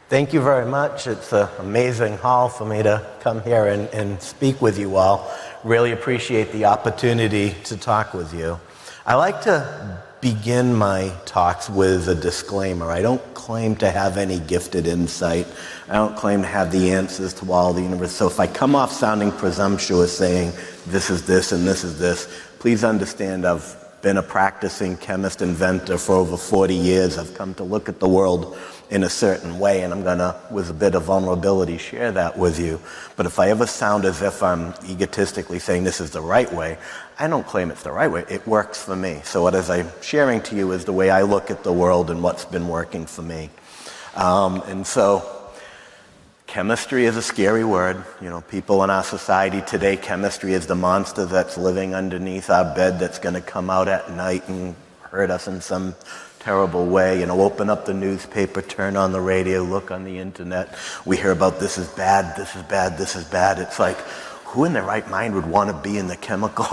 Thank you very much. It's an amazing hall for me to come here and speak with you all. Really appreciate the opportunity to talk with you. I like to begin my talks with a disclaimer. I don't claim to have any gifted insight. I don't claim to have the answers to all the universe. So if I come off sounding presumptuous saying this is this and this is this, please understand I've been a practicing chemist inventor for over 40 years. I've come to look at the world in a certain way, and I'm going to, with a bit of vulnerability, share that with you. But if I ever sound as if I'm egotistically saying this is the right way, I don't claim it's the right way. It works for me. So what I'm sharing to you is the way I look at the world and what's been working for me. And so chemistry is a scary word. You know, people in our society today, chemistry is the monster that's living underneath our bed that's going to come out at night and hurt us in some terrible way. You know, open up the newspaper, turn on the radio, look on the internet. We hear about this is bad, this is bad, this is bad. It's like, who in their right mind would want to be in the chemical,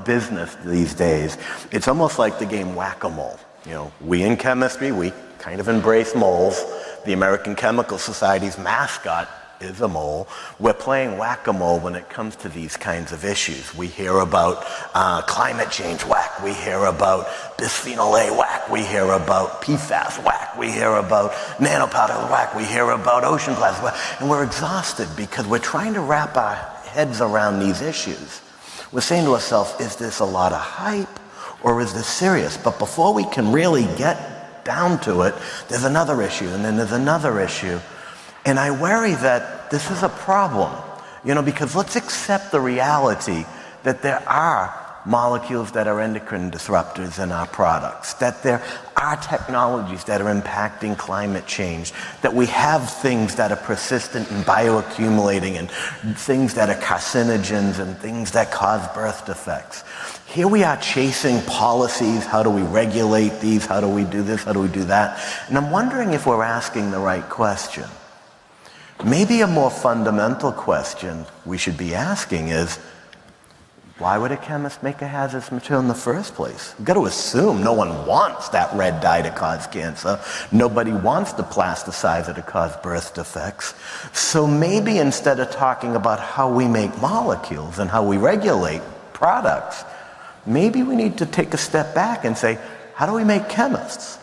business these days? It's almost like the game whack-a-mole. You know, we in chemistry, we kind of embrace moles. The American Chemical Society's mascot is a mole. We're playing whack-a-mole when it comes to these kinds of issues. We hear about climate change whack. We hear about bisphenol A whack. We hear about PFAS whack. We hear about nanopowder whack. We hear about ocean plastic whack. And we're exhausted because we're trying to wrap our heads around these issues. We're saying to ourselves, is this a lot of hype or is this serious? But before we can really get down to it, there's another issue, and then there's another issue. And I worry that this is a problem, because let's accept the reality that there are molecules that are endocrine disruptors in our products, that there are technologies that are impacting climate change, that we have things that are persistent and bioaccumulating and things that are carcinogens and things that cause birth defects. Here we are chasing policies. How do we regulate these? How do we do this? How do we do that? And I'm wondering if we're asking the right question. Maybe a more fundamental question we should be asking is, why would a chemist make a hazardous material in the first place? We've got to assume no one wants that red dye to cause cancer. Nobody wants the plasticizer to cause birth defects. So maybe instead of talking about how we make molecules and how we regulate products, maybe we need to take a step back and say, how do we make chemists?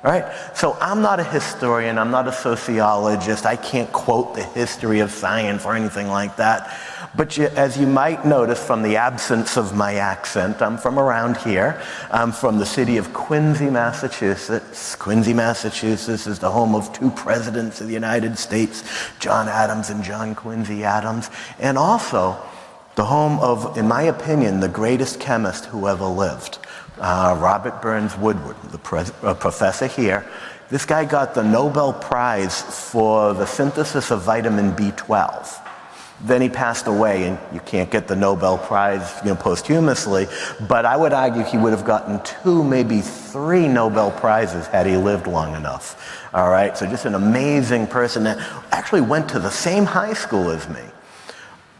All right? So I'm not a historian, I'm not a sociologist, I can't quote the history of science or anything like that. But as you might notice from the absence of my accent, I'm from around here. I'm from the city of Quincy, Massachusetts. Quincy, Massachusetts is the home of two presidents of the United States, John Adams and John Quincy Adams, and also the home of, in my opinion, the greatest chemist who ever lived. Robert Burns Woodward, the professor here. This guy got the Nobel Prize for the synthesis of vitamin B12. Then he passed away, and you can't get the Nobel Prize, posthumously, but I would argue he would have gotten 2, maybe 3 Nobel Prizes had he lived long enough. All right, so just an amazing person that actually went to the same high school as me.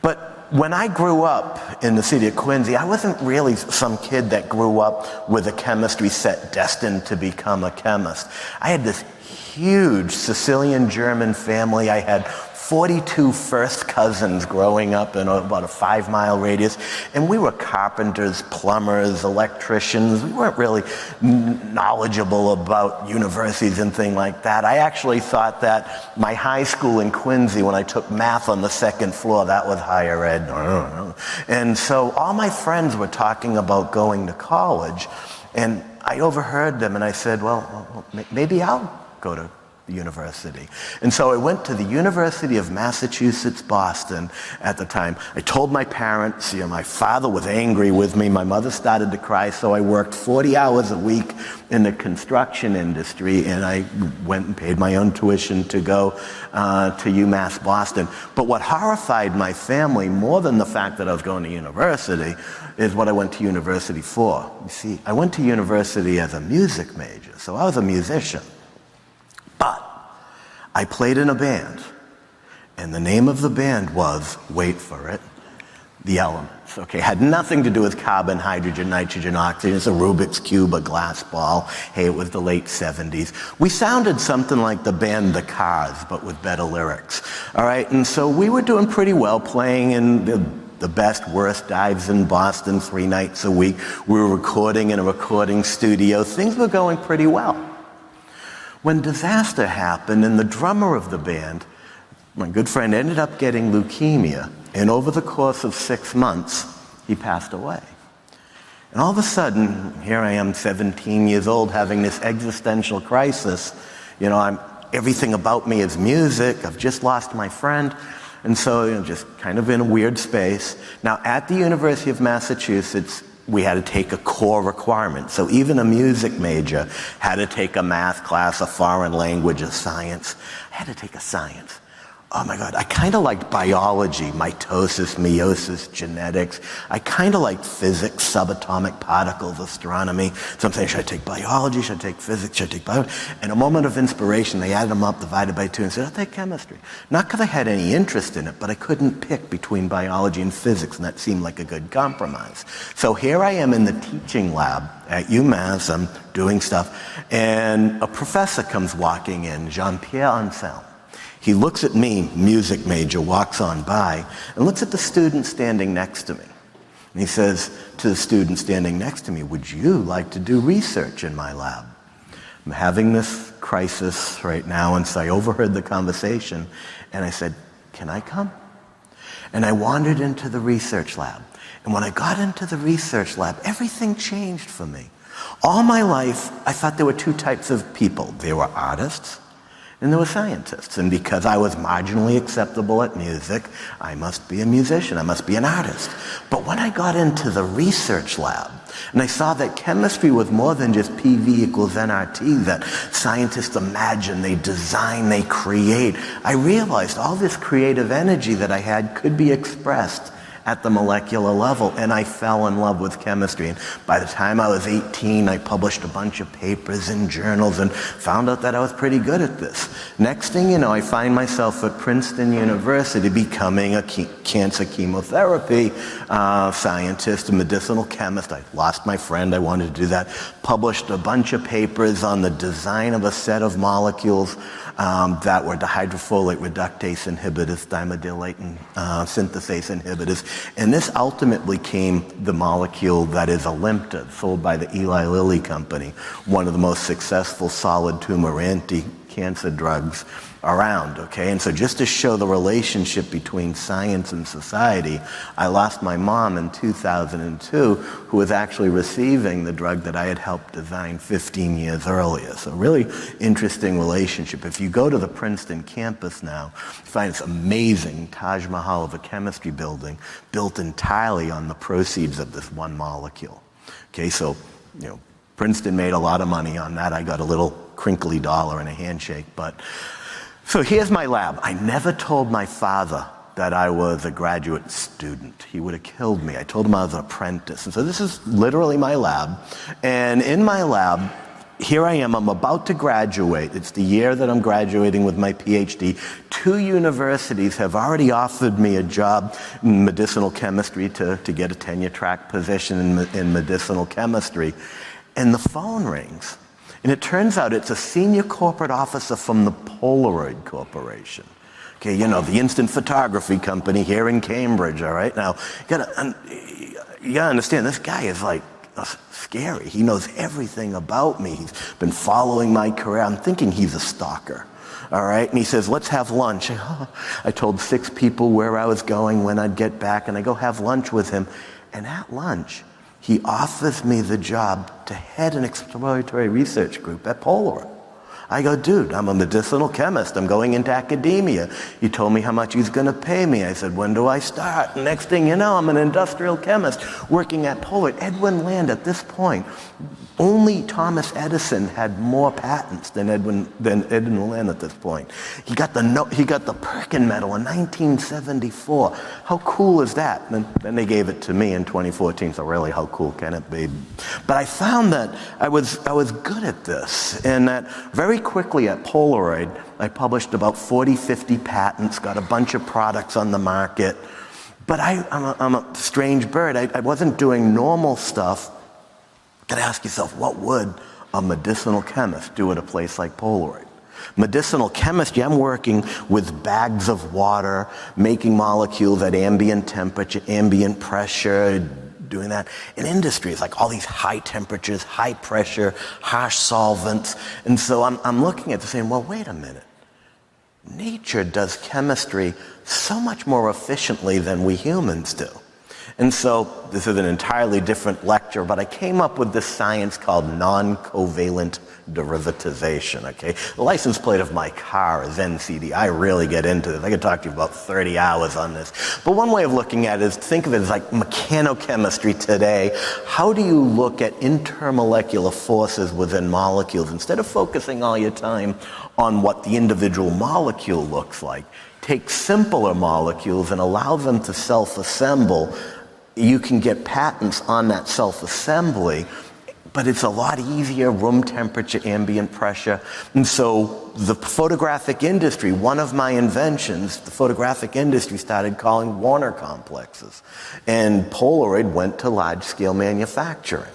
But when I grew up in the city of Quincy, I wasn't really some kid that grew up with a chemistry set destined to become a chemist. I had this huge Sicilian German family. I had 42 first cousins growing up in about a 5-mile radius, and we were carpenters, plumbers, electricians. We weren't really knowledgeable about universities and things like that. I actually thought that my high school in Quincy, when I took math on the 2nd floor, that was higher ed. And so all my friends were talking about going to college, and I overheard them, and I said, well, maybe I'll go to university. And so I went to the University of Massachusetts, Boston at the time. I told my parents, my father was angry with me. My mother started to cry, so I worked 40 hours a week in the construction industry, and I went and paid my own tuition to go to UMass Boston. But what horrified my family more than the fact that I was going to university is what I went to university for. You see, I went to university as a music major, so I was a musician. But I played in a band, and the name of the band was, wait for it, the elements, okay? Had nothing to do with carbon, hydrogen, nitrogen, oxygen. It's a Rubik's Cube, a glass ball. Hey, it was the late 70s. We sounded something like the band The Cars, but with better lyrics, all right? And so we were doing pretty well, playing in the best, worst dives in Boston 3 nights a week. We were recording in a recording studio. Things were going pretty well. When disaster happened, and the drummer of the band, my good friend, ended up getting leukemia, and over the course of 6 months, he passed away. And all of a sudden, here I am, 17 years old, having this existential crisis. You know, everything about me is music. I've just lost my friend. And so, you know, just kind of in a weird space. Now, at the University of Massachusetts, we had to take a core requirement. So even a music major had to take a math class, a foreign language, a science. I had to take a science. Oh my God, I kind of liked biology, mitosis, meiosis, genetics. I kind of liked physics, subatomic particles, astronomy. So I'm saying, should I take biology? Should I take physics? Should I take biology? And a moment of inspiration, they added them up, divided by 2, and said, I'll take chemistry. Not because I had any interest in it, but I couldn't pick between biology and physics, and that seemed like a good compromise. So here I am in the teaching lab at UMass, I'm doing stuff, and a professor comes walking in, Jean-Pierre Anselme. He looks at me, music major, walks on by, and looks at the student standing next to me. And he says to the student standing next to me, would you like to do research in my lab? I'm having this crisis right now, and so I overheard the conversation, and I said, can I come? And I wandered into the research lab. And when I got into the research lab, everything changed for me. All my life, I thought there were 2 types of people. There were artists, and there were scientists. And because I was marginally acceptable at music, I must be a musician, I must be an artist. But when I got into the research lab, and I saw that chemistry was more than just PV equals nRT, that scientists imagine, they design, they create, I realized all this creative energy that I had could be expressed at the molecular level, and I fell in love with chemistry. And by the time I was 18, I published a bunch of papers in journals and found out that I was pretty good at this. Next thing you know, I find myself at Princeton University becoming a cancer chemotherapy scientist, a medicinal chemist. I lost my friend, I wanted to do that. Published a bunch of papers on the design of a set of molecules that were dihydrofolate reductase inhibitors, dimethylate synthase inhibitors. And this ultimately became the molecule that is Alimta, sold by the Eli Lilly company, one of the most successful solid tumor anti-cancer drugs around, okay? And so just to show the relationship between science and society, I lost my mom in 2002, who was actually receiving the drug that I had helped design 15 years earlier. So really interesting relationship. If you go to the Princeton campus now, you find this amazing Taj Mahal of a chemistry building built entirely on the proceeds of this one molecule. Okay, so, you know, Princeton made a lot of money on that. I got a little crinkly dollar and a handshake, but so here's my lab. I never told my father that I was a graduate student. He would have killed me. I told him I was an apprentice. And so this is literally my lab. And in my lab, here I am, I'm about to graduate. It's the year that I'm graduating with my PhD. 2 universities have already offered me a job in medicinal chemistry to get a tenure track position in medicinal chemistry. And the phone rings. And it turns out it's a senior corporate officer from the Polaroid Corporation. Okay, you know, the instant photography company here in Cambridge, all right? Now, you gotta understand, this guy is like scary. He knows everything about me. He's been following my career. I'm thinking he's a stalker, all right? And he says, let's have lunch. I told 6 people where I was going, when I'd get back, and I go have lunch with him. And at lunch, he offers me the job to head an exploratory research group at Polaroid. I go, dude, I'm a medicinal chemist. I'm going into academia. He told me how much he's going to pay me. I said, when do I start? And next thing you know, I'm an industrial chemist working at Polaroid. Edwin Land, at this point, only Thomas Edison had more patents than Edwin Land at this point. He got the Perkin Medal in 1974. How cool is that? And then they gave it to me in 2014. So really, how cool can it be? But I found that I was good at this, and that very quickly at Polaroid, I published about 40, 50 patents, got a bunch of products on the market. But I'm a strange bird. I wasn't doing normal stuff. You gotta ask yourself, what would a medicinal chemist do at a place like Polaroid? Medicinal chemistry, I'm working with bags of water, making molecules at ambient temperature, ambient pressure, doing that. In industry, it's like all these high temperatures, high pressure, harsh solvents. And so I'm looking at this saying, well, wait a minute. Nature does chemistry so much more efficiently than we humans do. And so this is an entirely different lecture, but I came up with this science called non-covalent derivatization, okay? The license plate of my car is NCD. I really get into this. I could talk to you about 30 hours on this. But one way of looking at it is think of it as like mechanochemistry today. How do you look at intermolecular forces within molecules? Instead of focusing all your time on what the individual molecule looks like, take simpler molecules and allow them to self-assemble. You can get patents on that self-assembly, but it's a lot easier, room temperature, ambient pressure. And so the photographic industry, one of my inventions, the photographic industry started calling Warner complexes. And Polaroid went to large-scale manufacturing.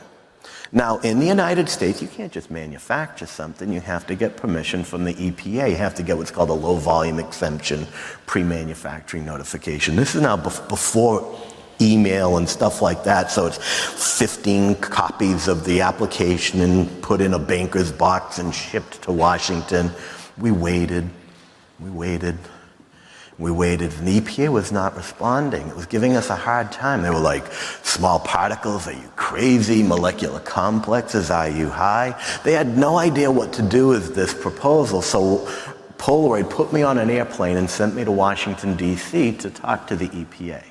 Now, in the United States, you can't just manufacture something. You have to get permission from the EPA. You have to get what's called a low-volume exemption, pre-manufacturing notification. This is now before email and stuff like that, so it's 15 copies of the application and put in a banker's box and shipped to Washington. We waited, and the EPA was not responding. It was giving us a hard time. They were like, small particles, are you crazy? Molecular complexes, are you high? They had no idea what to do with this proposal, so Polaroid put me on an airplane and sent me to Washington, D.C. to talk to the EPA.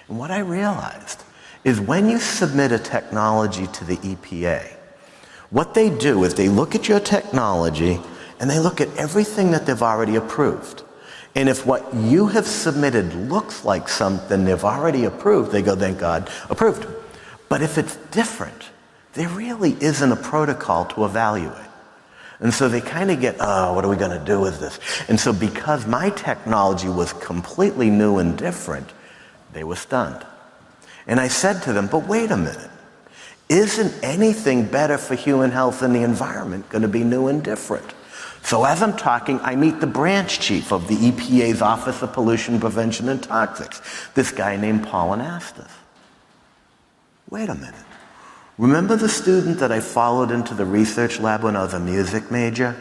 And what I realized is when you submit a technology to the EPA, what they do is they look at your technology and they look at everything that they've already approved. And if what you have submitted looks like something they've already approved, they go, thank God, approved. But if it's different, there really isn't a protocol to evaluate. And so they kind of get, oh, what are we going to do with this? And so because my technology was completely new and different, they were stunned. And I said to them, but wait a minute. Isn't anything better for human health and the environment going to be new and different? So as I'm talking, I meet the branch chief of the EPA's Office of Pollution Prevention and Toxics, this guy named Paul Anastas. Wait a minute. Remember the student that I followed into the research lab when I was a music major?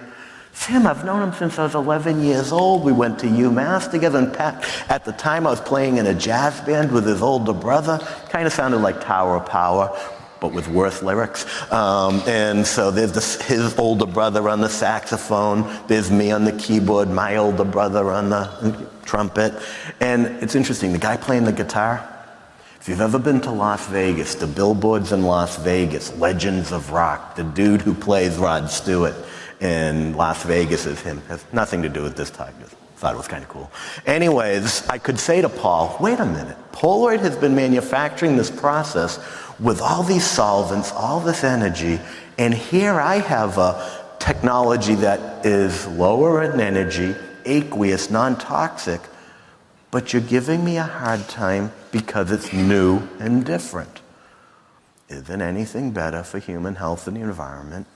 Sam, I've known him since I was 11 years old. We went to UMass together, and at the time I was playing in a jazz band with his older brother. Kind of sounded like Tower of Power, but with worse lyrics. And so there's his older brother on the saxophone, there's me on the keyboard, my older brother on the trumpet. And it's interesting, the guy playing the guitar, if you've ever been to Las Vegas, the billboards in Las Vegas, Legends of Rock, the dude who plays Rod Stewart in Las Vegas is him. Has nothing to do with this time. Just thought it was kind of cool. Anyways, I could say to Paul, wait a minute. Polaroid has been manufacturing this process with all these solvents, all this energy, and here I have a technology that is lower in energy, aqueous, non-toxic, but you're giving me a hard time because it's new and different. Isn't anything better for human health and the environment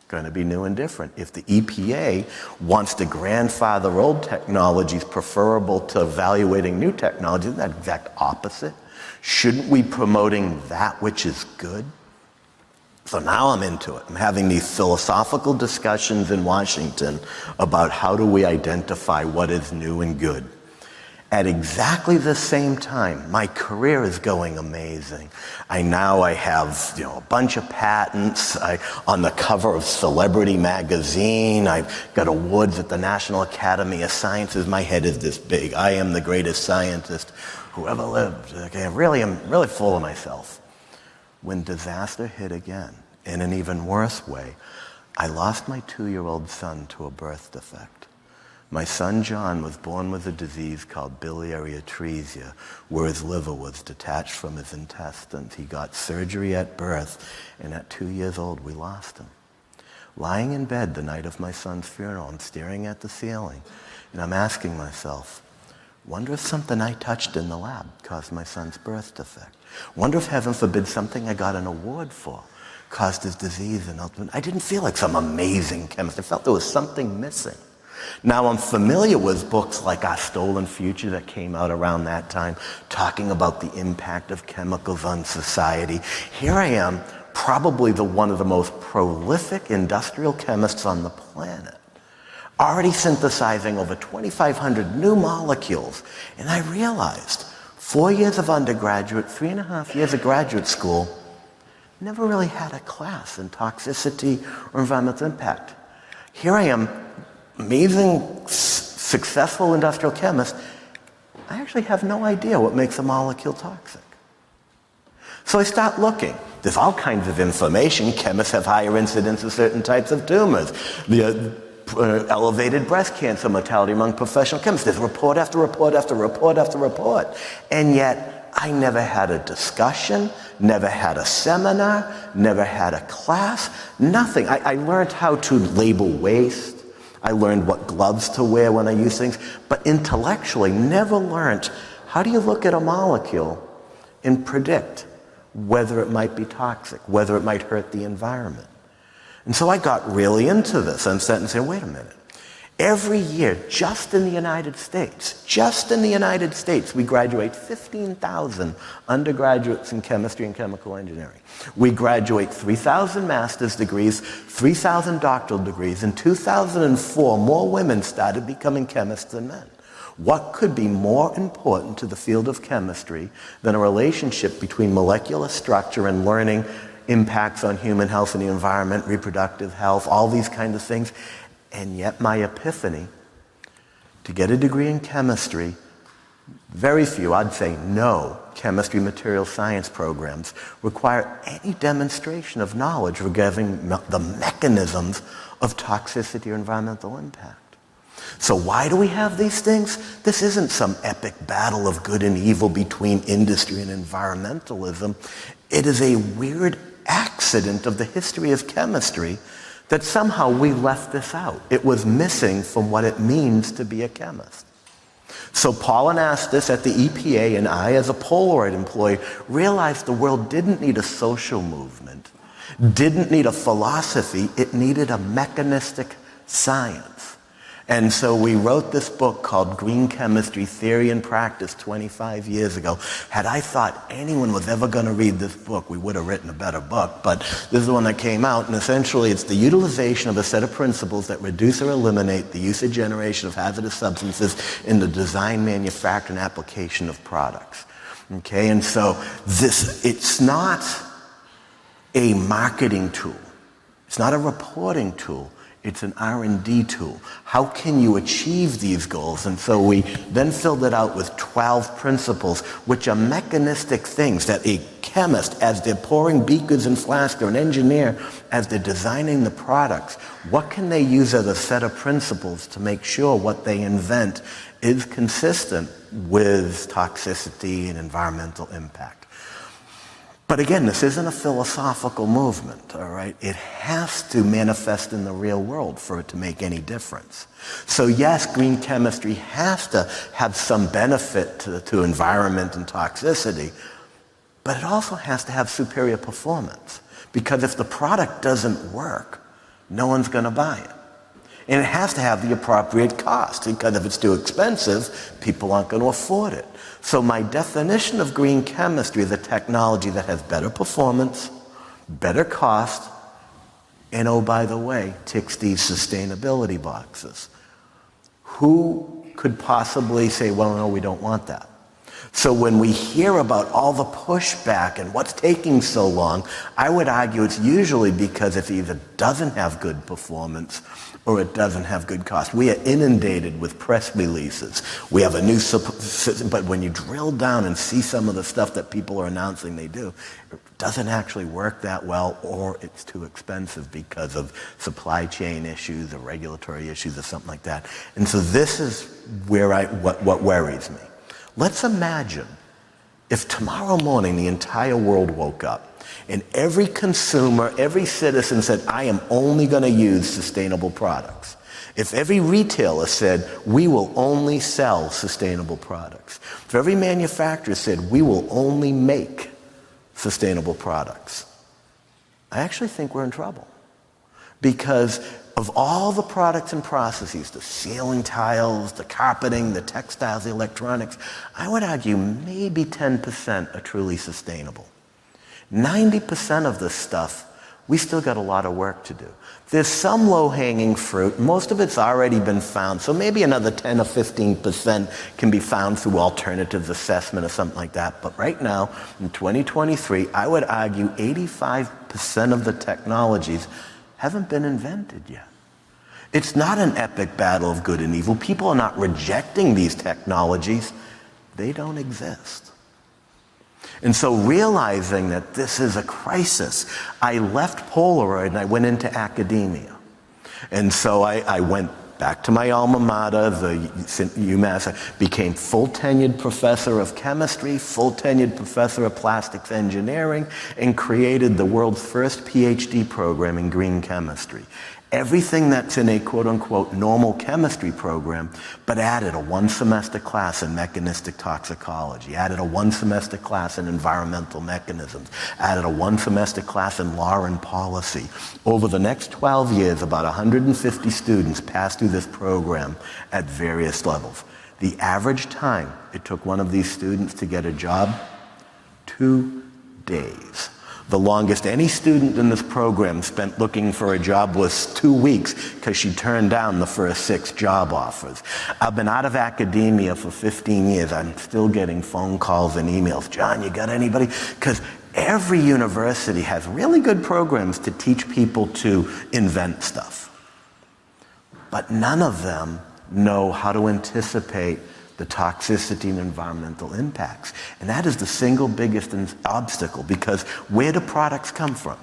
going to be new and different? If the EPA wants to grandfather old technologies preferable to evaluating new technology, isn't that exact opposite? Shouldn't we be promoting that which is good? So now I'm into it. I'm having these philosophical discussions in Washington about how do we identify what is new and good. At exactly the same time, my career is going amazing. I have, a bunch of patents. On the cover of Celebrity magazine. I've got awards at the National Academy of Sciences. My head is this big. I am the greatest scientist who ever lived. Okay, I'm really full of myself. When disaster hit again, in an even worse way, I lost my 2-year-old son to a birth defect. My son John was born with a disease called biliary atresia, where his liver was detached from his intestines. He got surgery at birth, and at 2 years old, we lost him. Lying in bed the night of my son's funeral, I'm staring at the ceiling, and I'm asking myself, Wonder if something I touched in the lab caused my son's birth defect. Wonder if, heaven forbid, something I got an award for caused his disease and ultimately. I didn't feel like some amazing chemist. I felt there was something missing. Now I'm familiar with books like Our Stolen Future that came out around that time, talking about the impact of chemicals on society. Here I am, probably one of the most prolific industrial chemists on the planet, already synthesizing over 2,500 new molecules. And I realized 4 years of undergraduate, 3.5 years of graduate school, never really had a class in toxicity or environmental impact. Here I am, amazing, successful industrial chemist. I actually have no idea what makes a molecule toxic. So I start looking. There's all kinds of information. Chemists have higher incidence of certain types of tumors. The elevated breast cancer mortality among professional chemists. There's report after report after report after report. And yet, I never had a discussion, never had a seminar, never had a class, nothing. I learned how to label waste. I learned what gloves to wear when I use things, but intellectually never learned how do you look at a molecule and predict whether it might be toxic, whether it might hurt the environment. And so I got really into this and sat and said, wait a minute. Every year, just in the United States, we graduate 15,000 undergraduates in chemistry and chemical engineering. We graduate 3,000 master's degrees, 3,000 doctoral degrees. In 2004, more women started becoming chemists than men. What could be more important to the field of chemistry than a relationship between molecular structure and learning impacts on human health and the environment, reproductive health, all these kinds of things? And yet my epiphany, to get a degree in chemistry, very few, I'd say no, chemistry material science programs require any demonstration of knowledge regarding the mechanisms of toxicity or environmental impact. So why do we have these things? This isn't some epic battle of good and evil between industry and environmentalism. It is a weird accident of the history of chemistry that somehow we left this out. It was missing from what it means to be a chemist. So Paul Anastas at the EPA and I, as a Polaroid employee, realized the world didn't need a social movement, didn't need a philosophy, it needed a mechanistic science. And so we wrote this book called Green Chemistry, Theory and Practice 25 years ago. Had I thought anyone was ever going to read this book, we would have written a better book. But this is the one that came out, and essentially it's the utilization of a set of principles that reduce or eliminate the use or generation of hazardous substances in the design, manufacture, and application of products. Okay, and so it's not a marketing tool. It's not a reporting tool. It's an R&D tool. How can you achieve these goals? And so we then filled it out with 12 principles, which are mechanistic things that a chemist, as they're pouring beakers and flasks, or an engineer, as they're designing the products, what can they use as a set of principles to make sure what they invent is consistent with toxicity and environmental impact? But again, this isn't a philosophical movement, all right? It has to manifest in the real world for it to make any difference. So yes, green chemistry has to have some benefit to environment and toxicity, but it also has to have superior performance. Because if the product doesn't work, no one's going to buy it. And it has to have the appropriate cost, because if it's too expensive, people aren't going to afford it. So my definition of green chemistry is a technology that has better performance, better cost, and oh, by the way, ticks these sustainability boxes. Who could possibly say, well, no, we don't want that? So when we hear about all the pushback and what's taking so long, I would argue it's usually because it either doesn't have good performance or it doesn't have good cost. We are inundated with press releases. We have a new system, but when you drill down and see some of the stuff that people are announcing they do, it doesn't actually work that well, or it's too expensive because of supply chain issues or regulatory issues or something like that. And so this is where what worries me. Let's imagine if tomorrow morning the entire world woke up and every consumer, every citizen said, I am only going to use sustainable products. if every retailer said, we will only sell sustainable products, if every manufacturer said, we will only make sustainable products, I actually think we're in trouble. Because of all the products and processes, the ceiling tiles, the carpeting, the textiles, the electronics, I would argue maybe 10% are truly sustainable. 90% of this stuff, we still got a lot of work to do. There's some low-hanging fruit. Most of it's already been found, so maybe another 10 or 15% can be found through alternatives assessment or something like that. But right now, in 2023, I would argue 85% of the technologies haven't been invented yet. It's not an epic battle of good and evil. People are not rejecting these technologies. They don't exist. And so realizing that this is a crisis, I left Polaroid and I went into academia. And so I went back to my alma mater, the UMass. I became full tenured professor of chemistry, full tenured professor of plastics engineering, and created the world's first PhD program in green chemistry. Everything that's in a quote-unquote normal chemistry program, but added a one-semester class in mechanistic toxicology, added a one-semester class in environmental mechanisms, added a one-semester class in law and policy. Over the next 12 years, about 150 students passed through this program at various levels. The average time it took one of these students to get a job, 2 days. The longest any student in this program spent looking for a job was 2 weeks because she turned down the first 6 job offers. I've been out of academia for 15 years. I'm still getting phone calls and emails. John, you got anybody? Because every university has really good programs to teach people to invent stuff. But none of them know how to anticipate the toxicity and environmental impacts. And that is the single biggest obstacle, because where do products come from?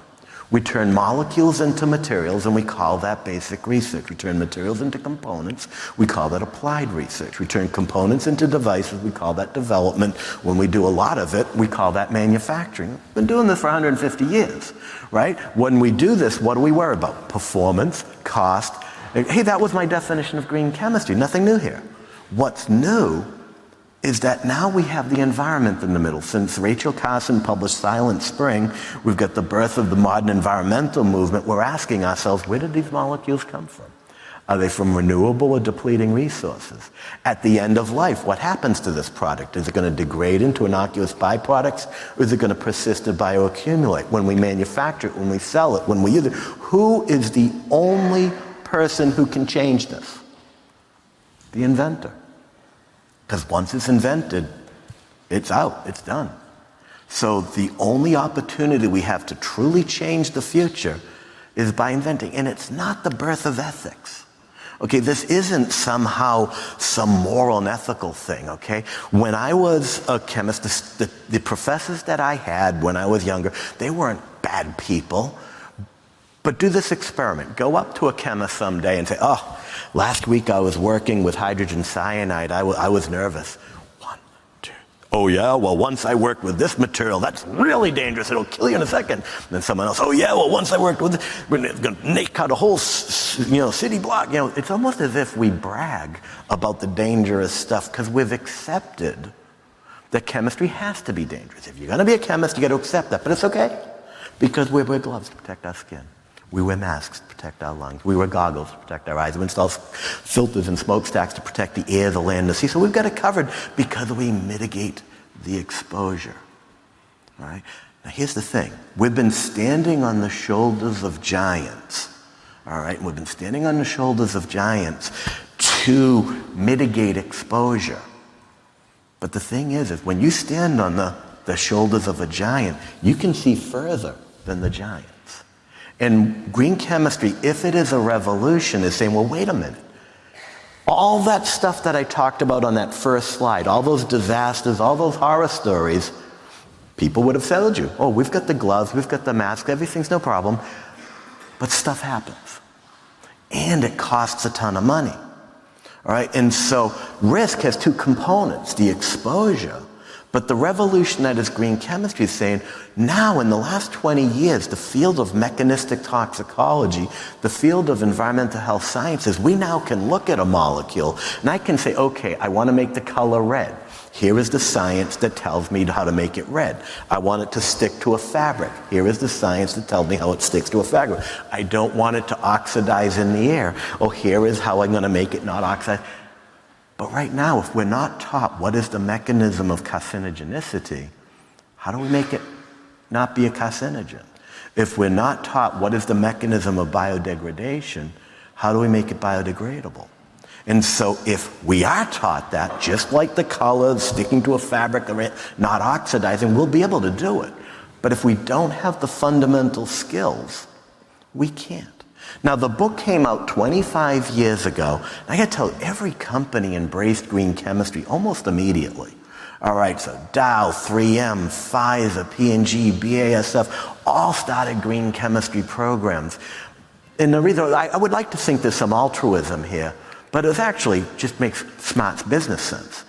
We turn molecules into materials, and we call that basic research. We turn materials into components, we call that applied research. We turn components into devices, we call that development. When we do a lot of it, we call that manufacturing. We've been doing this for 150 years, right? When we do this, what do we worry about? Performance, cost. Hey, that was my definition of green chemistry. Nothing new here. What's new is that now we have the environment in the middle. Since Rachel Carson published Silent Spring, we've got the birth of the modern environmental movement. We're asking ourselves, where did these molecules come from? Are they from renewable or depleting resources? At the end of life, what happens to this product? Is it going to degrade into innocuous byproducts, or is it going to persist to bioaccumulate? When we manufacture it, when we sell it, when we use it, who is the only person who can change this? The inventor. Because once it's invented, it's out, it's done. So the only opportunity we have to truly change the future is by inventing. And it's not the birth of ethics. Okay, this isn't somehow some moral and ethical thing, okay? When I was a chemist, the professors that I had when I was younger, they weren't bad people. But do this experiment. Go up to a chemist someday and say, oh, last week I was working with hydrogen cyanide. I was nervous. 1, 2. Oh yeah, well once I worked with this material, that's really dangerous. It'll kill you in a second. And then someone else, oh yeah, well once I worked with this, it's going to make out a whole city block. It's almost as if we brag about the dangerous stuff because we've accepted that chemistry has to be dangerous. If you're going to be a chemist, you got to accept that. But it's okay because we wear gloves to protect our skin. We wear masks to protect our lungs. We wear goggles to protect our eyes. We install filters and smokestacks to protect the air, the land, the sea. So we've got it covered because we mitigate the exposure. All right? Now here's the thing. We've been standing on the shoulders of giants. All right? We've been standing on the shoulders of giants to mitigate exposure. But the thing is when you stand on the shoulders of a giant, you can see further than the giant. And green chemistry, if it is a revolution, is saying, well, wait a minute. All that stuff that I talked about on that first slide, all those disasters, all those horror stories, people would have told you, oh, we've got the gloves, we've got the mask, everything's no problem. But stuff happens. And it costs a ton of money. All right? And so risk has 2 components, the exposure, But the revolution that is green chemistry is saying, now in the last 20 years, the field of mechanistic toxicology, the field of environmental health sciences, we now can look at a molecule and I can say, okay, I want to make the color red. Here is the science that tells me how to make it red. I want it to stick to a fabric. Here is the science that tells me how it sticks to a fabric. I don't want it to oxidize in the air. Oh, here is how I'm going to make it not oxidize. But right now, if we're not taught what is the mechanism of carcinogenicity, how do we make it not be a carcinogen? If we're not taught what is the mechanism of biodegradation, how do we make it biodegradable? And so if we are taught that, just like the color sticking to a fabric, not oxidizing, we'll be able to do it. But if we don't have the fundamental skills, we can't. Now, the book came out 25 years ago. And I got to tell you, every company embraced green chemistry almost immediately. All right, so Dow, 3M, Pfizer, P&G, BASF, all started green chemistry programs. And the reason, I would like to think there's some altruism here, but it actually just makes smart business sense.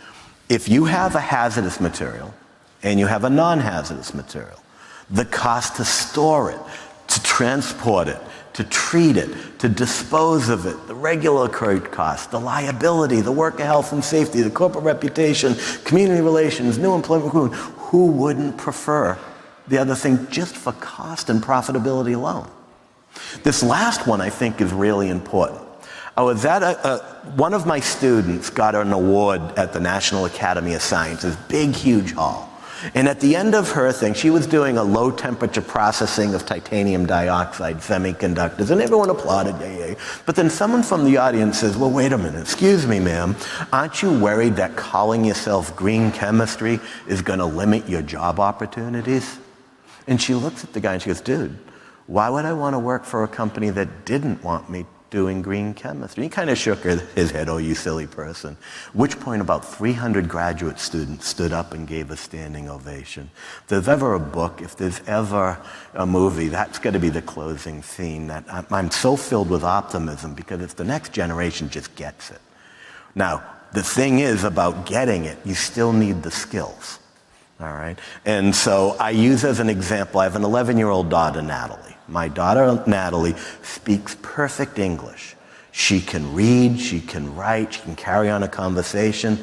If you have a hazardous material and you have a non-hazardous material, the cost to store it, to transport it, to treat it, to dispose of it, the regulatory costs, the liability, the worker health and safety, the corporate reputation, community relations, new employment, who wouldn't prefer the other thing just for cost and profitability alone? This last one I think is really important. I was at one of my students got an award at the National Academy of Sciences, big, huge hall. And at the end of her thing, she was doing a low temperature processing of titanium dioxide semiconductors, and everyone applauded, yay. But then someone from the audience says, well, wait a minute, excuse me, ma'am, aren't you worried that calling yourself green chemistry is going to limit your job opportunities? And she looks at the guy and she goes, dude, why would I want to work for a company that didn't want me doing green chemistry? He kind of shook his head, oh, you silly person. At which point about 300 graduate students stood up and gave a standing ovation. If there's ever a book, if there's ever a movie, that's going to be the closing scene. That I'm so filled with optimism because it's the next generation just gets it. Now, the thing is about getting it, you still need the skills. All right? And so I use as an example, I have an 11-year-old daughter, Natalie. My daughter, Natalie, speaks perfect English. She can read, she can write, she can carry on a conversation,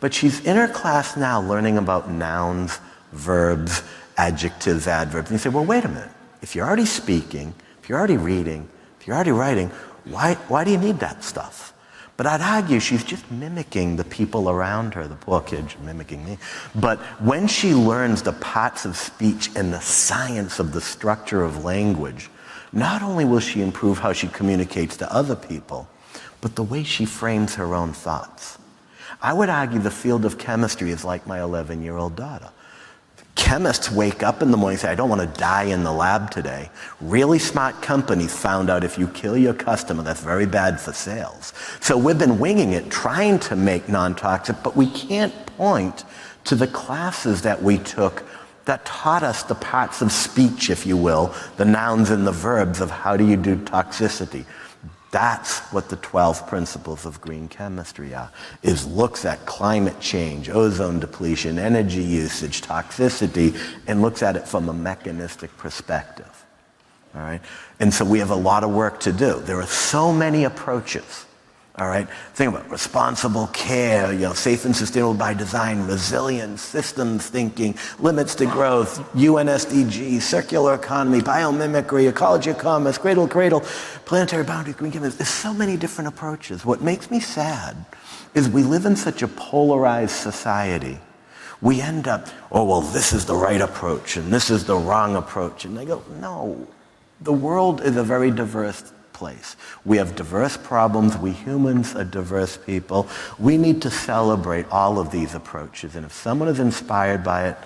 but she's in her class now learning about nouns, verbs, adjectives, adverbs. And you say, well, wait a minute. If you're already speaking, if you're already reading, if you're already writing, why do you need that stuff? But I'd argue she's just mimicking the people around her, the poor kid mimicking me. But when she learns the parts of speech and the science of the structure of language, not only will she improve how she communicates to other people, but the way she frames her own thoughts. I would argue the field of chemistry is like my 11-year-old daughter. Chemists wake up in the morning and say, I don't want to die in the lab today. Really smart companies found out if you kill your customer, that's very bad for sales. So we've been winging it, trying to make non-toxic, but we can't point to the classes that we took that taught us the parts of speech, if you will, the nouns and the verbs of how do you do toxicity. That's what the 12 principles of green chemistry are, is looks at climate change, ozone depletion, energy usage, toxicity, and looks at it from a mechanistic perspective. All right? And so we have a lot of work to do. There are so many approaches. All right? Think about responsible care, safe and sustainable by design, resilience, systems thinking, limits to growth, UN SDG, circular economy, biomimicry, ecology of commerce, cradle to cradle, planetary boundaries, green chemistry. There's so many different approaches. What makes me sad is we live in such a polarized society. We end up, oh, well, this is the right approach and this is the wrong approach. And they go, no, the world is a very diverse place. We have diverse problems. We humans are diverse people. We need to celebrate all of these approaches. And if someone is inspired by it,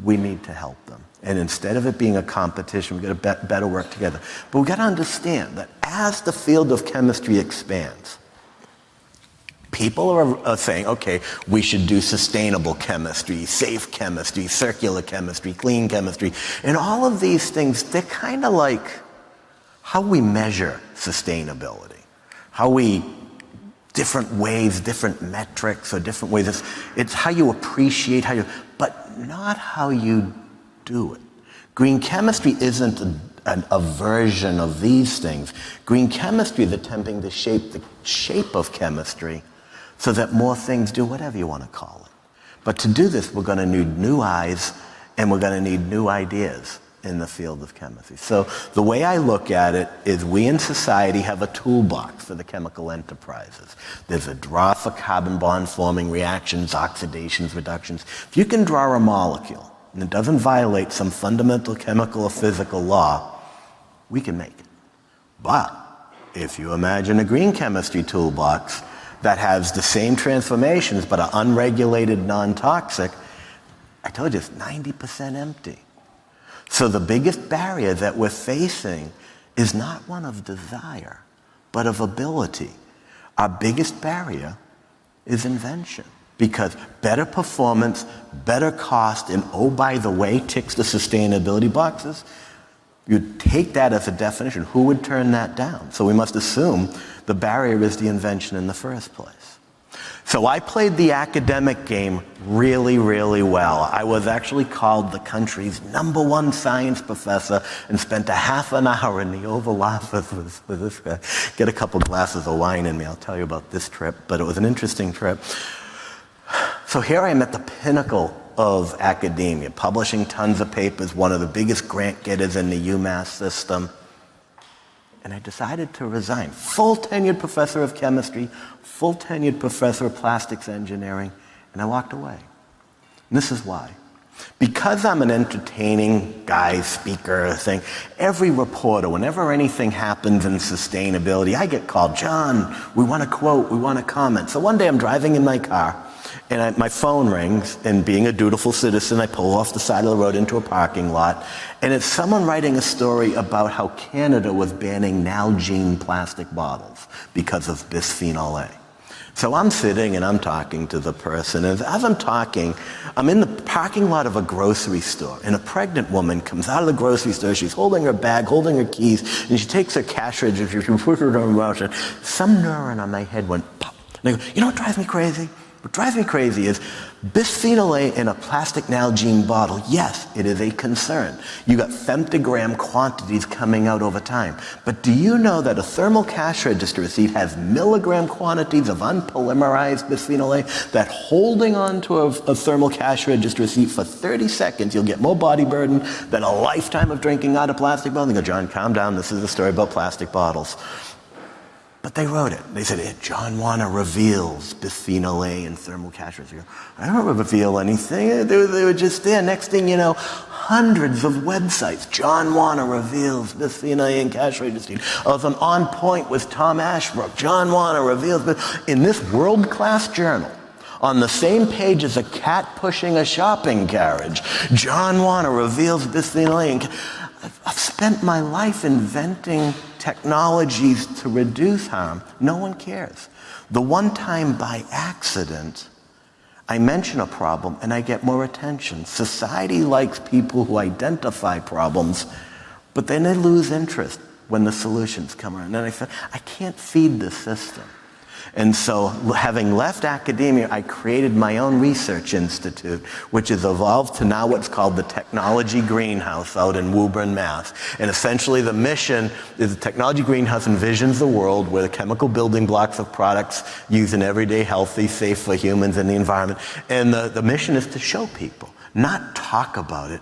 we need to help them. And instead of it being a competition, we've got to better work together. But we've got to understand that as the field of chemistry expands, people are saying, okay, we should do sustainable chemistry, safe chemistry, circular chemistry, clean chemistry. And all of these things, they're kind of like how we measure sustainability, how we different ways, different metrics, or different ways. It's how you appreciate, but not how you do it. Green chemistry isn't a version of these things. Green chemistry is attempting to shape the shape of chemistry so that more things do whatever you want to call it. But to do this, we're going to need new eyes and we're going to need new ideas in the field of chemistry. So the way I look at it is we in society have a toolbox for the chemical enterprises. There's a draw for carbon bond forming reactions, oxidations, reductions. If you can draw a molecule and it doesn't violate some fundamental chemical or physical law, we can make it. But if you imagine a green chemistry toolbox that has the same transformations but are unregulated, non-toxic, I told you it's 90% empty. So the biggest barrier that we're facing is not one of desire, but of ability. Our biggest barrier is invention, because better performance, better cost, and oh, by the way, ticks the sustainability boxes. You take that as a definition. Who would turn that down? So we must assume the barrier is the invention in the first place. So I played the academic game really, really well. I was actually called the country's #1 science professor and spent a half an hour in the Oval Office with this guy. Get a couple glasses of wine in me. I'll tell you about this trip, but it was an interesting trip. So here I am at the pinnacle of academia, publishing tons of papers, one of the biggest grant getters in the UMass system. And I decided to resign. Full tenured professor of chemistry, full tenured professor of plastics engineering, and I walked away. And this is why. Because I'm an entertaining guy, speaker, thing, every reporter, whenever anything happens in sustainability, I get called, John, we want to quote, we want to comment. So one day I'm driving in my car, and my phone rings, and being a dutiful citizen, I pull off the side of the road into a parking lot, and it's someone writing a story about how Canada was banning Nalgene plastic bottles because of bisphenol A. So I'm sitting and I'm talking to the person, and as I'm talking, I'm in the parking lot of a grocery store, and a pregnant woman comes out of the grocery store. She's holding her bag, holding her keys, and she takes her cash register, she puts it in her mouth, and some neuron on my head went pop. And I go, you know what drives me crazy? What drives me crazy is bisphenol A in a plastic Nalgene bottle. Yes, it is a concern. You got femtogram quantities coming out over time. But do you know that a thermal cash register receipt has milligram quantities of unpolymerized bisphenol A, that holding on to a thermal cash register receipt for 30 seconds, you'll get more body burden than a lifetime of drinking out of plastic bottles? They go, John, calm down. This is a story about plastic bottles. But they wrote it. They said, John Warner reveals bisphenol A in thermal cash register. I don't reveal anything. They were just there. Next thing you know, hundreds of websites. John Warner reveals bisphenol A in cash register. I was on point with Tom Ashbrook. John Warner reveals. In this world-class journal, on the same page as a cat pushing a shopping carriage, John Warner reveals bisphenol A. I've spent my life inventing technologies to reduce harm. No one cares. The one time by accident I mention a problem and I get more attention. Society likes people who identify problems, but then they lose interest when the solutions come around. And I said, I can't feed the system. And so, having left academia, I created my own research institute, which has evolved to now what's called the Technology Greenhouse out in Woburn, Mass. And essentially the mission is the Technology Greenhouse envisions a world where the chemical building blocks of products used in everyday, healthy, safe for humans and the environment. And the mission is to show people, not talk about it,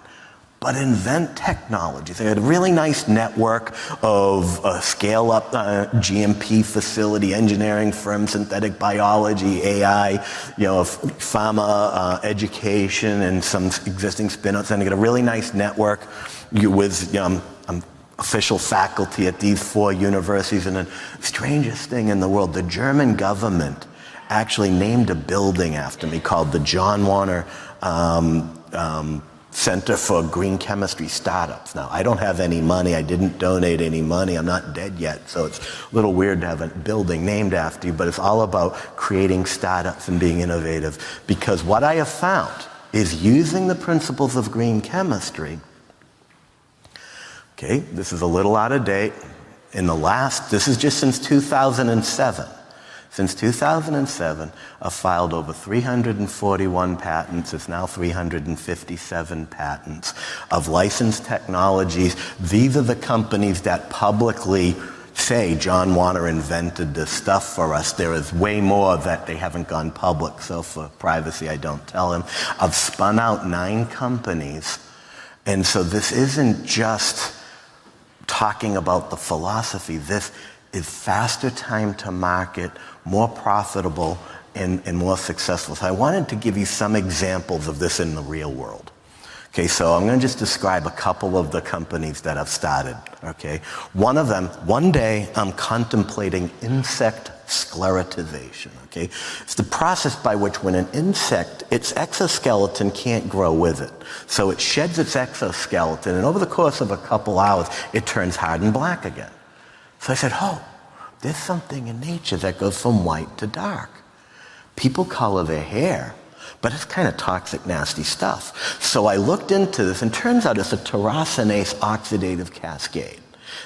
but invent technologies. They had a really nice network of scale-up GMP facility, engineering firms, synthetic biology, AI, pharma, education, and some existing spin-outs. And they got a really nice network with official faculty at these 4 universities. And the strangest thing in the world, the German government actually named a building after me called the John Warner Center for Green Chemistry Startups. Now, I don't have any money. I didn't donate any money. I'm not dead yet, so it's a little weird to have a building named after you, but it's all about creating startups and being innovative. Because what I have found is using the principles of green chemistry. Okay, this is a little out of date. This is just since 2007. Since 2007, I've filed over 341 patents. It's now 357 patents of licensed technologies. These are the companies that publicly say John Warner invented this stuff for us. There is way more that they haven't gone public, so for privacy I don't tell him. I've spun out 9 companies, and so this isn't just talking about the philosophy. This is faster time to market, more profitable, and more successful. So I wanted to give you some examples of this in the real world. Okay, so I'm going to just describe a couple of the companies that I've started, okay? One of them, one day I'm contemplating insect sclerotization, okay? It's the process by which when an insect, its exoskeleton can't grow with it. So it sheds its exoskeleton, and over the course of a couple hours, it turns hard and black again. So I said, oh, there's something in nature that goes from white to dark. People color their hair, but it's kind of toxic, nasty stuff. So I looked into this, and turns out it's a tyrosinase oxidative cascade.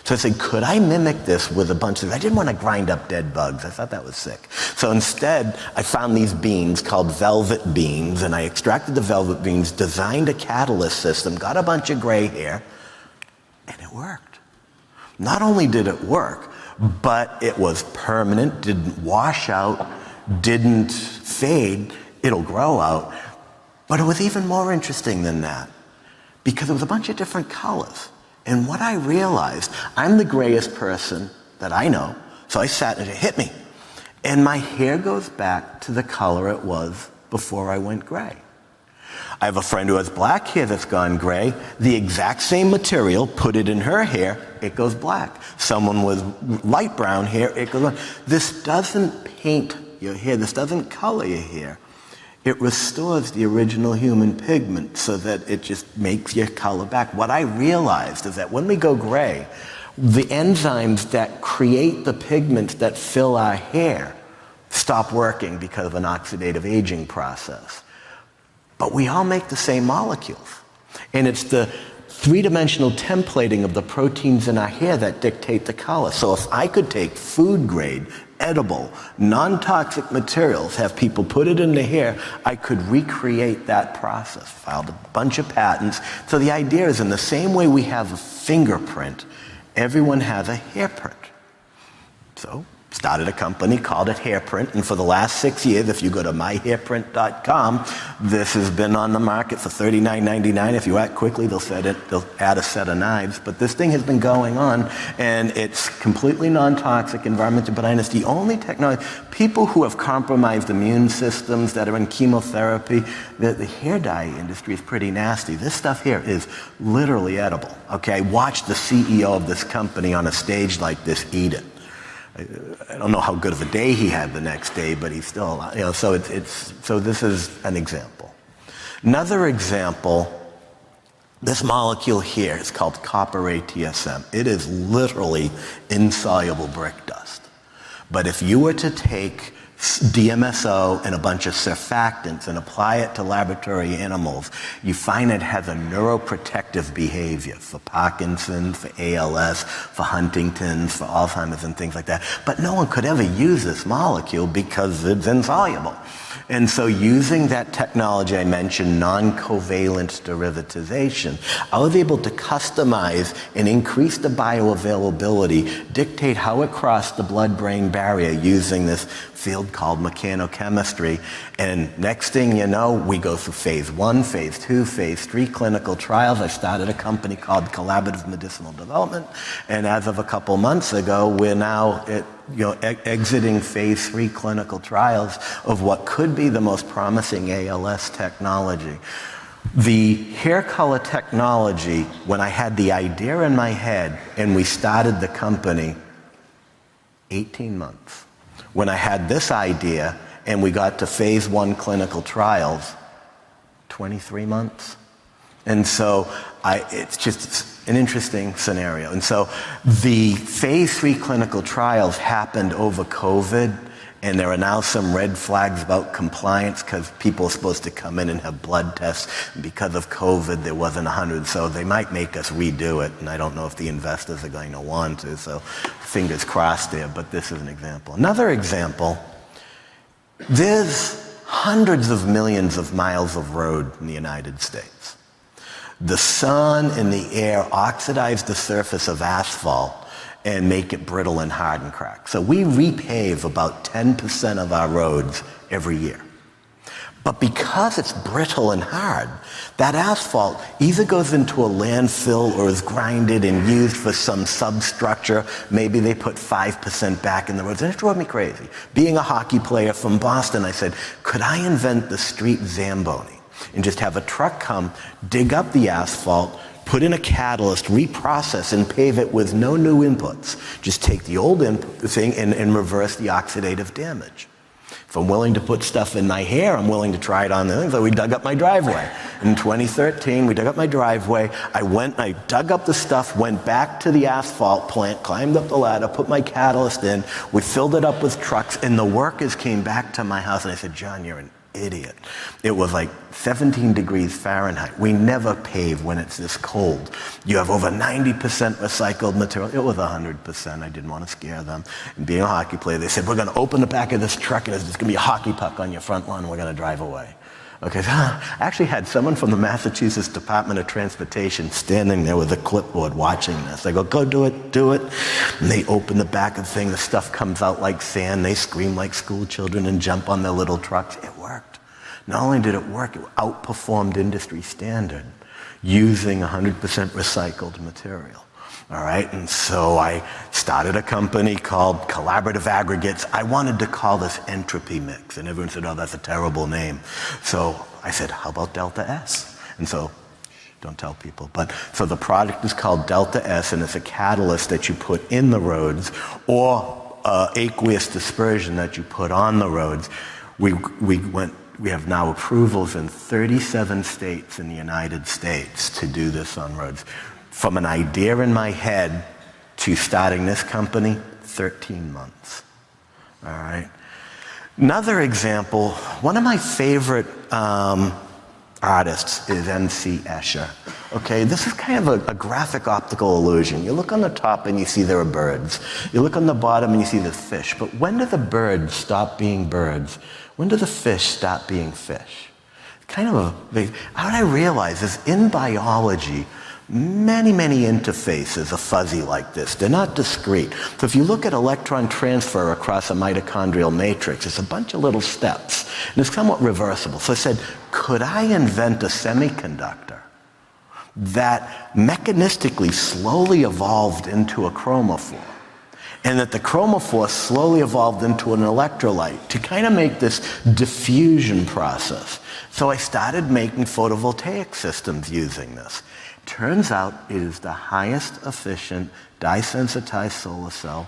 So I said, could I mimic this with a bunch of, I didn't want to grind up dead bugs. I thought that was sick. So instead, I found these beans called velvet beans, and I extracted the velvet beans, designed a catalyst system, got a bunch of gray hair, and it worked. Not only did it work, but it was permanent, didn't wash out, didn't fade. It'll grow out. But it was even more interesting than that, because it was a bunch of different colors. And what I realized, I'm the grayest person that I know, so I sat and it hit me. And my hair goes back to the color it was before I went gray. I have a friend who has black hair that's gone gray. The exact same material, put it in her hair, it goes black. Someone with light brown hair, it goes black. This doesn't paint your hair. This doesn't color your hair. It restores the original human pigment so that it just makes your color back. What I realized is that when we go gray, the enzymes that create the pigments that fill our hair stop working because of an oxidative aging process. But we all make the same molecules. And it's the three-dimensional templating of the proteins in our hair that dictate the color. So if I could take food grade, edible, non-toxic materials, have people put it in their hair, I could recreate that process. Filed a bunch of patents. So the idea is, in the same way we have a fingerprint, everyone has a hairprint. So started a company, called it Hairprint, and for the last 6 years, if you go to myhairprint.com, this has been on the market for $39.99. If you act quickly, they'll add a set of knives. But this thing has been going on, and it's completely non-toxic, environmentally benign. It's the only technology. People who have compromised immune systems, that are in chemotherapy, the hair dye industry is pretty nasty. This stuff here is literally edible. Okay, I watched the CEO of this company on a stage like this eat it. I don't know how good of a day he had the next day, but he's still alive. You know, so this is an example. Another example, this molecule here is called copper ATSM. It is literally insoluble brick dust. But if you were to take DMSO and a bunch of surfactants and apply it to laboratory animals, you find it has a neuroprotective behavior for Parkinson's, for ALS, for Huntington's, for Alzheimer's and things like that. But no one could ever use this molecule because it's insoluble. And so using that technology I mentioned, non-covalent derivatization, I was able to customize and increase the bioavailability, dictate how it crossed the blood-brain barrier using this field called mechanochemistry. And next thing you know, we go through phase 1, phase 2, phase 3 clinical trials. I started a company called Collaborative Medicinal Development, and as of a couple months ago, we're now exiting phase 3 clinical trials of what could be the most promising ALS technology. The hair color technology, when I had the idea in my head and we started the company, 18 months. When I had this idea and we got to phase 1 clinical trials, 23 months. And so it's just an interesting scenario. And so the phase 3 clinical trials happened over COVID, and there are now some red flags about compliance because people are supposed to come in and have blood tests. Because of COVID, there wasn't 100, so they might make us redo it, and I don't know if the investors are going to want to, so fingers crossed there, but this is an example. Another example There's hundreds of millions of miles of road in the United States. The sun and the air oxidize the surface of asphalt and make it brittle and hard and crack. So we repave about 10% of our roads every year. But because it's brittle and hard, that asphalt either goes into a landfill or is grinded and used for some substructure. Maybe they put 5% back in the roads. And it drove me crazy. Being a hockey player from Boston, I said, could I invent the street Zamboni and just have a truck come, dig up the asphalt, put in a catalyst, reprocess, and pave it with no new inputs. Just take the old thing and reverse the oxidative damage. If I'm willing to put stuff in my hair, I'm willing to try it on the thing. So we dug up my driveway. In 2013, we dug up my driveway. I dug up the stuff, went back to the asphalt plant, climbed up the ladder, put my catalyst in. We filled it up with trucks, and the workers came back to my house, and I said, John, you're an idiot. It was like 17 degrees Fahrenheit. We never pave when it's this cold. You have over 90% recycled material. It was 100%. I didn't want to scare them. And being a hockey player, they said, we're going to open the back of this truck and there's going to be a hockey puck on your front lawn and we're going to drive away. Okay, so I actually had someone from the Massachusetts Department of Transportation standing there with a clipboard watching this. I go do it. And they open the back of the thing, the stuff comes out like sand, they scream like school children and jump on their little trucks. It worked. Not only did it work, it outperformed industry standard using 100% recycled material. All right, and so I started a company called Collaborative Aggregates. I wanted to call this Entropy Mix, and everyone said, oh, that's a terrible name. So I said, how about Delta S? And so, don't tell people, but so the product is called Delta S, and it's a catalyst that you put in the roads, or aqueous dispersion that you put on the roads. We have now approvals in 37 states in the United States to do this on roads. From an idea in my head to starting this company, 13 months. All right. Another example, one of my favorite artists is N.C. Escher. Okay, this is kind of a graphic optical illusion. You look on the top and you see there are birds. You look on the bottom and you see the fish. But when do the birds stop being birds? When do the fish stop being fish? Kind of what I realize is in biology, many interfaces are fuzzy like this. They're not discrete. So if you look at electron transfer across a mitochondrial matrix, it's a bunch of little steps, and it's somewhat reversible. So I said, could I invent a semiconductor that mechanistically slowly evolved into a chromophore, and that the chromophore slowly evolved into an electrolyte to kind of make this diffusion process? So I started making photovoltaic systems using this. Turns out it is the highest efficient dye-sensitized solar cell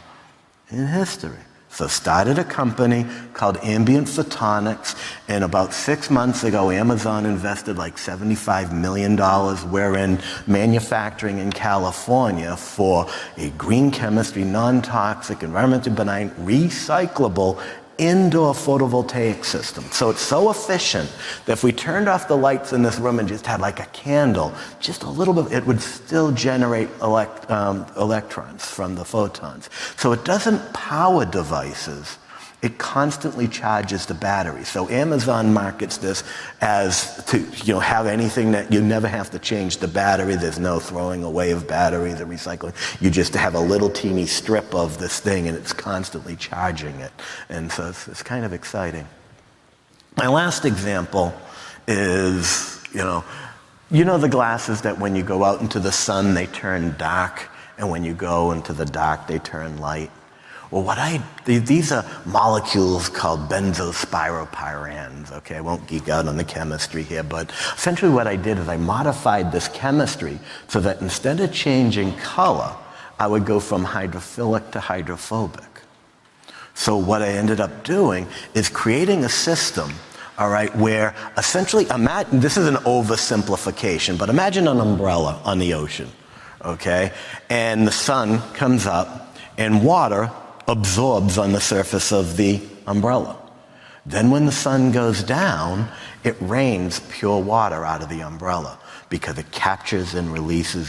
in history. So started a company called Ambient Photonics, and about 6 months ago Amazon invested like $75 million. We're in manufacturing in California for a green chemistry, non-toxic, environmentally benign, recyclable indoor photovoltaic system. So it's so efficient that if we turned off the lights in this room and just had like a candle, just a little bit, it would still generate electrons from the photons. So it doesn't power devices, it constantly charges the battery. So Amazon markets this as to have anything that you never have to change the battery. There's no throwing away of batteries or recycling. You just have a little teeny strip of this thing and it's constantly charging it. And so it's kind of exciting. My last example is, the glasses that when you go out into the sun they turn dark, and when you go into the dark they turn light. Well, these are molecules called benzospiropyrans, okay? I won't geek out on the chemistry here, but essentially what I did is I modified this chemistry so that instead of changing color, I would go from hydrophilic to hydrophobic. So what I ended up doing is creating a system, all right, where essentially, this is an oversimplification, but imagine an umbrella on the ocean, okay? And the sun comes up and water absorbs on the surface of the umbrella. Then when the sun goes down, it rains pure water out of the umbrella because it captures and releases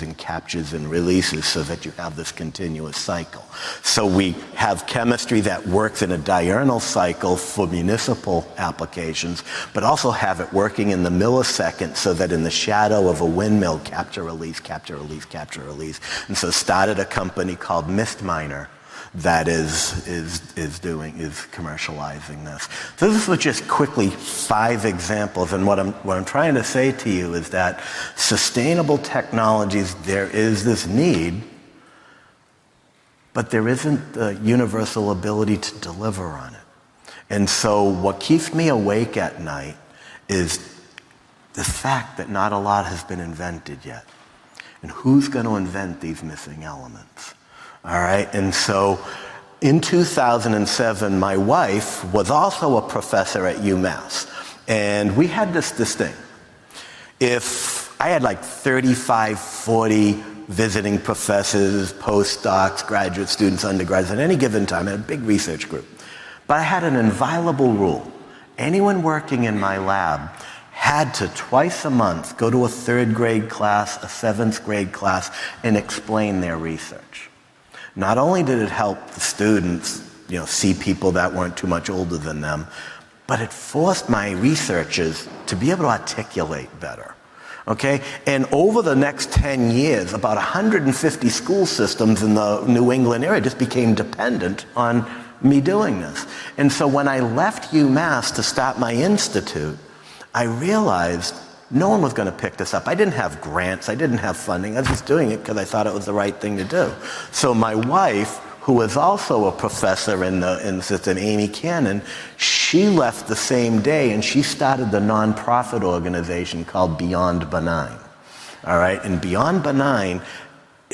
so that you have this continuous cycle. So we have chemistry that works in a diurnal cycle for municipal applications, but also have it working in the millisecond so that in the shadow of a windmill, capture, release, capture, release, capture, release. And so started a company called Mist Miner that is commercializing this. So this was just quickly 5 examples, and what I'm trying to say to you is that sustainable technologies, there is this need, but there isn't the universal ability to deliver on it. And so what keeps me awake at night is the fact that not a lot has been invented yet. And who's going to invent these missing elements? All right, and so in 2007, my wife was also a professor at UMass, and we had this thing. If I had like 35, 40 visiting professors, postdocs, graduate students, undergrads at any given time, I had a big research group. But I had an inviolable rule. Anyone working in my lab had to twice a month go to a 3rd grade class, a 7th grade class, and explain their research. Not only did it help the students, see people that weren't too much older than them, but it forced my researchers to be able to articulate better. Okay? And over the next 10 years, about 150 school systems in the New England area just became dependent on me doing this. And so when I left UMass to start my institute, I realized no one was going to pick this up. I didn't have grants. I didn't have funding. I was just doing it because I thought it was the right thing to do. So my wife, who was also a professor in the system, Amy Cannon, she left the same day and she started the nonprofit organization called Beyond Benign. All right, and Beyond Benign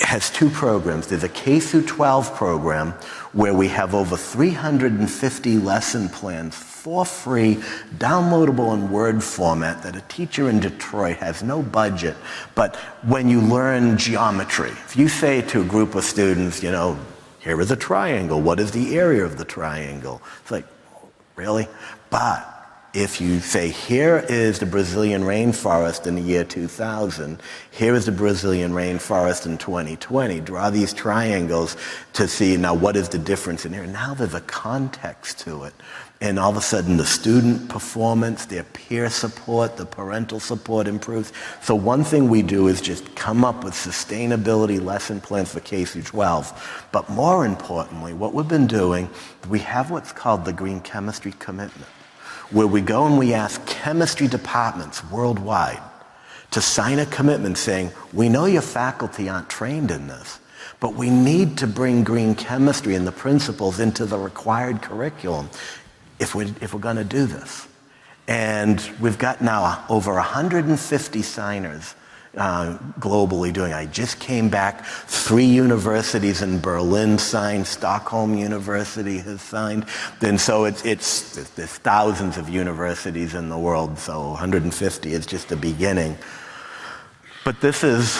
has 2 programs. There's a K-12 program where we have over 350 lesson plans for free, downloadable in Word format that a teacher in Detroit has no budget. But when you learn geometry, if you say to a group of students, here is a triangle, what is the area of the triangle? It's like, really? But if you say, here is the Brazilian rainforest in the year 2000, here is the Brazilian rainforest in 2020, draw these triangles to see now what is the difference in here. Now there's a context to it. And all of a sudden the student performance, their peer support, the parental support improves. So one thing we do is just come up with sustainability lesson plans for K-12. But more importantly, what we've been doing, we have what's called the Green Chemistry Commitment, where we go and we ask chemistry departments worldwide to sign a commitment saying, we know your faculty aren't trained in this, but we need to bring green chemistry and the principles into the required curriculum if we're going to do this. And we've got now over 150 signers globally doing. I just came back, 3 universities in Berlin signed, Stockholm University has signed. And so there's thousands of universities in the world, so 150 is just the beginning. But this is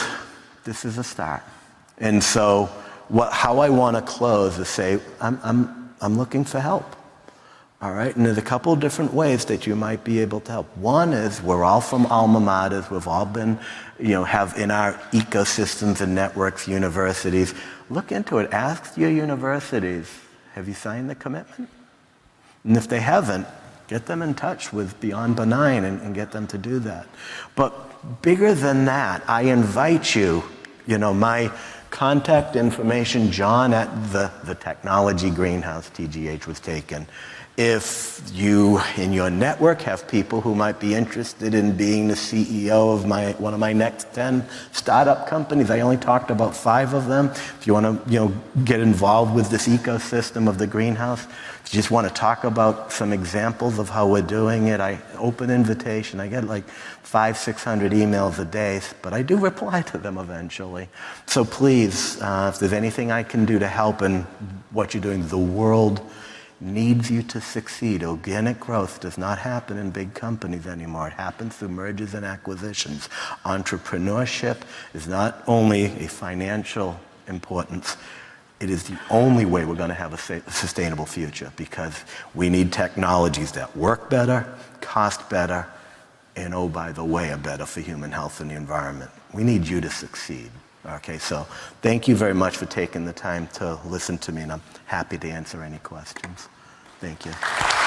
a start. And so how I want to close is say, I'm looking for help. All right, and there's a couple of different ways that you might be able to help. One is we're all from alma maters. We've all been, have in our ecosystems and networks, universities. Look into it. Ask your universities, have you signed the commitment? And if they haven't, get them in touch with Beyond Benign and get them to do that. But bigger than that, I invite you, my contact information, John at the Technology Greenhouse, TGH, was taken. If you, in your network, have people who might be interested in being the CEO of one of my next 10 startup companies, I only talked about 5 of them. If you want to, get involved with this ecosystem of the greenhouse, if you just want to talk about some examples of how we're doing it, I open invitation. I get like 500-600 emails a day, but I do reply to them eventually. So please, if there's anything I can do to help in what you're doing, the world needs you to succeed. Organic growth does not happen in big companies anymore. It happens through mergers and acquisitions. Entrepreneurship is not only a financial importance. it is the only way we're going to have a sustainable future, because we need technologies that work better, cost better, and oh, by the way, are better for human health and the environment. We need you to succeed. Okay, so thank you very much for taking the time to listen to me, and I'm happy to answer any questions. Thank you.